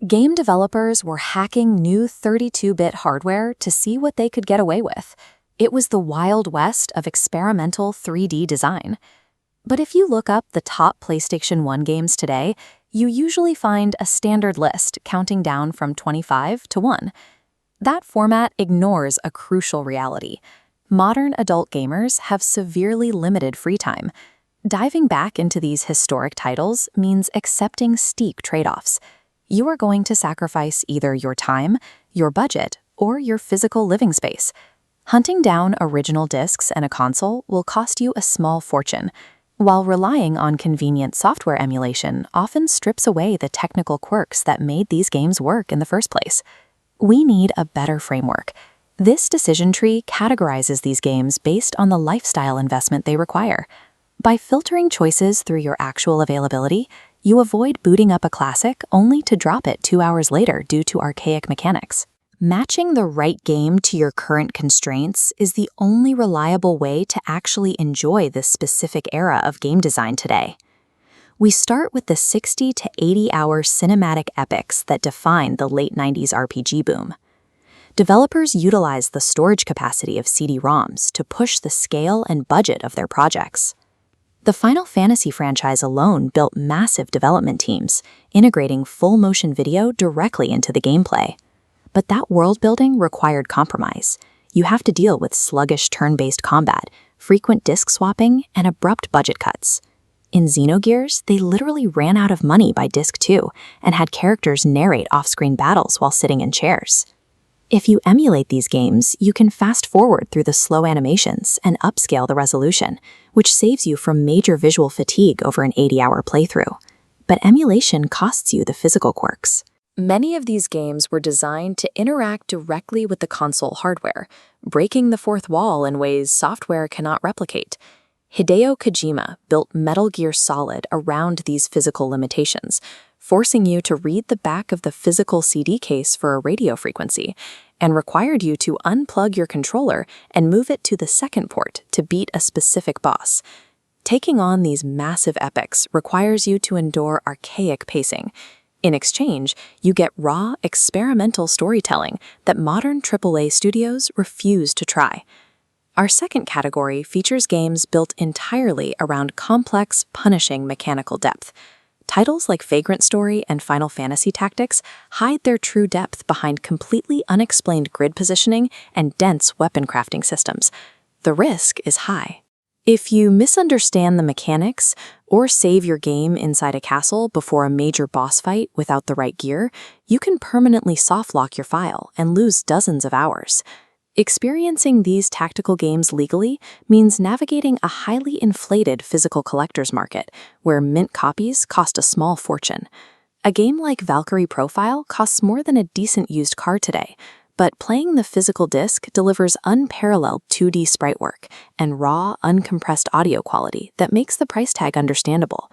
Game developers were hacking new 32-bit hardware to see what they could get away with. It was the Wild West of experimental 3D design. But if you look up the top PlayStation 1 games today, you usually find a standard list counting down from 25 to 1. That format ignores a crucial reality. Modern adult gamers have severely limited free time. Diving back into these historic titles means accepting steep trade-offs. You are going to sacrifice either your time, your budget, or your physical living space. Hunting down original discs and a console will cost you a small fortune, while relying on convenient software emulation often strips away the technical quirks that made these games work in the first place. We need a better framework. This decision tree categorizes these games based on the lifestyle investment they require. By filtering choices through your actual availability, you avoid booting up a classic only to drop it 2 hours later due to archaic mechanics. Matching the right game to your current constraints is the only reliable way to actually enjoy this specific era of game design today. We start with the 60 to 80-hour cinematic epics that defined the late 90s RPG boom. Developers utilized the storage capacity of CD-ROMs to push the scale and budget of their projects. The Final Fantasy franchise alone built massive development teams, integrating full motion video directly into the gameplay. But that world building required compromise. You have to deal with sluggish turn-based combat, frequent disc swapping, and abrupt budget cuts. In Xenogears, they literally ran out of money by Disc 2 and had characters narrate off-screen battles while sitting in chairs. If you emulate these games, you can fast-forward through the slow animations and upscale the resolution, which saves you from major visual fatigue over an 80-hour playthrough. But emulation costs you the physical quirks. Many of these games were designed to interact directly with the console hardware, breaking the fourth wall in ways software cannot replicate. Hideo Kojima built Metal Gear Solid around these physical limitations, forcing you to read the back of the physical CD case for a radio frequency, and required you to unplug your controller and move it to the second port to beat a specific boss. Taking on these massive epics requires you to endure archaic pacing. In exchange, you get raw, experimental storytelling that modern AAA studios refuse to try. Our second category features games built entirely around complex, punishing mechanical depth. Titles like Vagrant Story and Final Fantasy Tactics hide their true depth behind completely unexplained grid positioning and dense weapon crafting systems. The risk is high. If you misunderstand the mechanics or save your game inside a castle before a major boss fight without the right gear, you can permanently softlock your file and lose dozens of hours. Experiencing these tactical games legally means navigating a highly inflated physical collector's market, where mint copies cost a small fortune. A game like Valkyrie Profile costs more than a decent used car today, but playing the physical disc delivers unparalleled 2D sprite work and raw, uncompressed audio quality that makes the price tag understandable.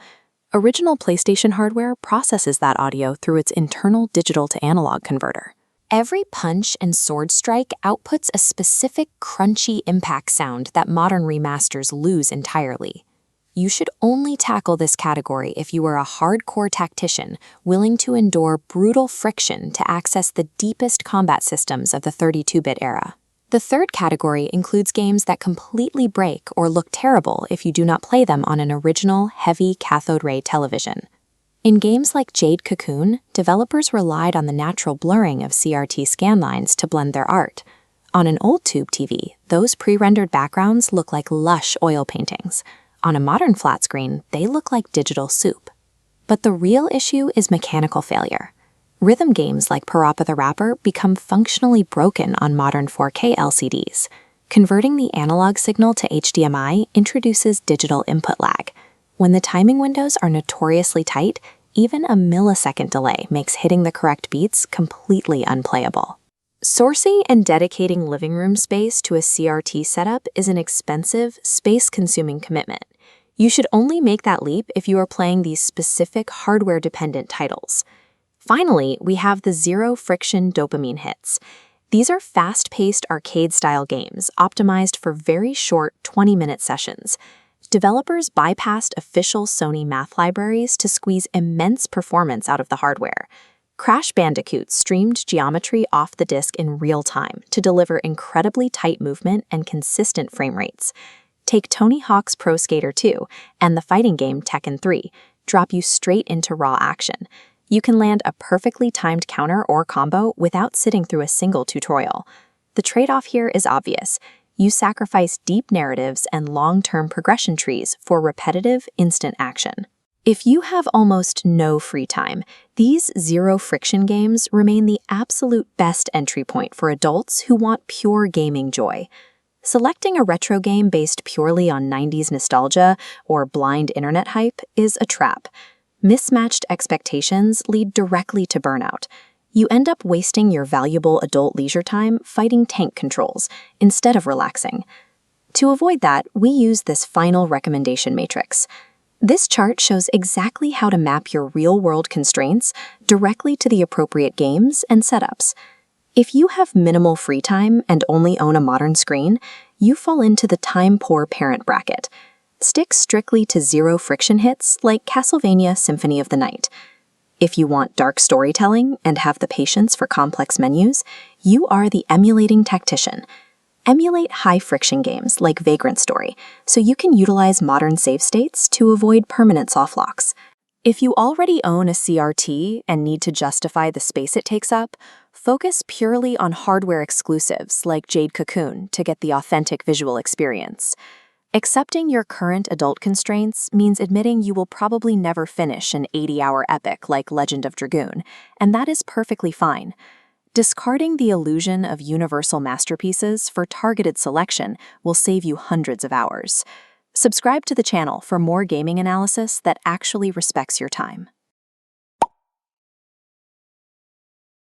Original PlayStation hardware processes that audio through its internal digital-to-analog converter. Every punch and sword strike outputs a specific crunchy impact sound that modern remasters lose entirely. You should only tackle this category if you are a hardcore tactician willing to endure brutal friction to access the deepest combat systems of the 32-bit era. The third category includes games that completely break or look terrible if you do not play them on an original, heavy cathode ray television. In games like Jade Cocoon, developers relied on the natural blurring of CRT scanlines to blend their art. On an old tube TV, those pre-rendered backgrounds look like lush oil paintings. On a modern flat screen, they look like digital soup. But the real issue is mechanical failure. Rhythm games like Parappa the Rapper become functionally broken on modern 4K LCDs. Converting the analog signal to HDMI introduces digital input lag. When the timing windows are notoriously tight, even a millisecond delay makes hitting the correct beats completely unplayable. Sourcing and dedicating living room space to a CRT setup is an expensive, space-consuming commitment. You should only make that leap if you are playing these specific hardware-dependent titles. Finally, we have the zero-friction dopamine hits. These are fast-paced arcade-style games optimized for very short 20-minute sessions. Developers bypassed official Sony math libraries to squeeze immense performance out of the hardware. Crash Bandicoot streamed geometry off the disc in real time to deliver incredibly tight movement and consistent frame rates. Take Tony Hawk's Pro Skater 2 and the fighting game Tekken 3, drop you straight into raw action. You can land a perfectly timed counter or combo without sitting through a single tutorial. The trade-off here is obvious. You sacrifice deep narratives and long-term progression trees for repetitive, instant action. If you have almost no free time, these zero-friction games remain the absolute best entry point for adults who want pure gaming joy. Selecting a retro game based purely on 90s nostalgia or blind internet hype is a trap. Mismatched expectations lead directly to burnout. You end up wasting your valuable adult leisure time fighting tank controls instead of relaxing. To avoid that, we use this final recommendation matrix. This chart shows exactly how to map your real-world constraints directly to the appropriate games and setups. If you have minimal free time and only own a modern screen, you fall into the time-poor parent bracket. Stick strictly to zero-friction hits like Castlevania Symphony of the Night. If you want dark storytelling and have the patience for complex menus, you are the emulating tactician. Emulate high-friction games like Vagrant Story so you can utilize modern save states to avoid permanent softlocks. If you already own a CRT and need to justify the space it takes up, focus purely on hardware exclusives like Jade Cocoon to get the authentic visual experience. Accepting your current adult constraints means admitting you will probably never finish an 80-hour epic like Legend of Dragoon, and that is perfectly fine. Discarding the illusion of universal masterpieces for targeted selection will save you hundreds of hours. Subscribe to the channel for more gaming analysis that actually respects your time.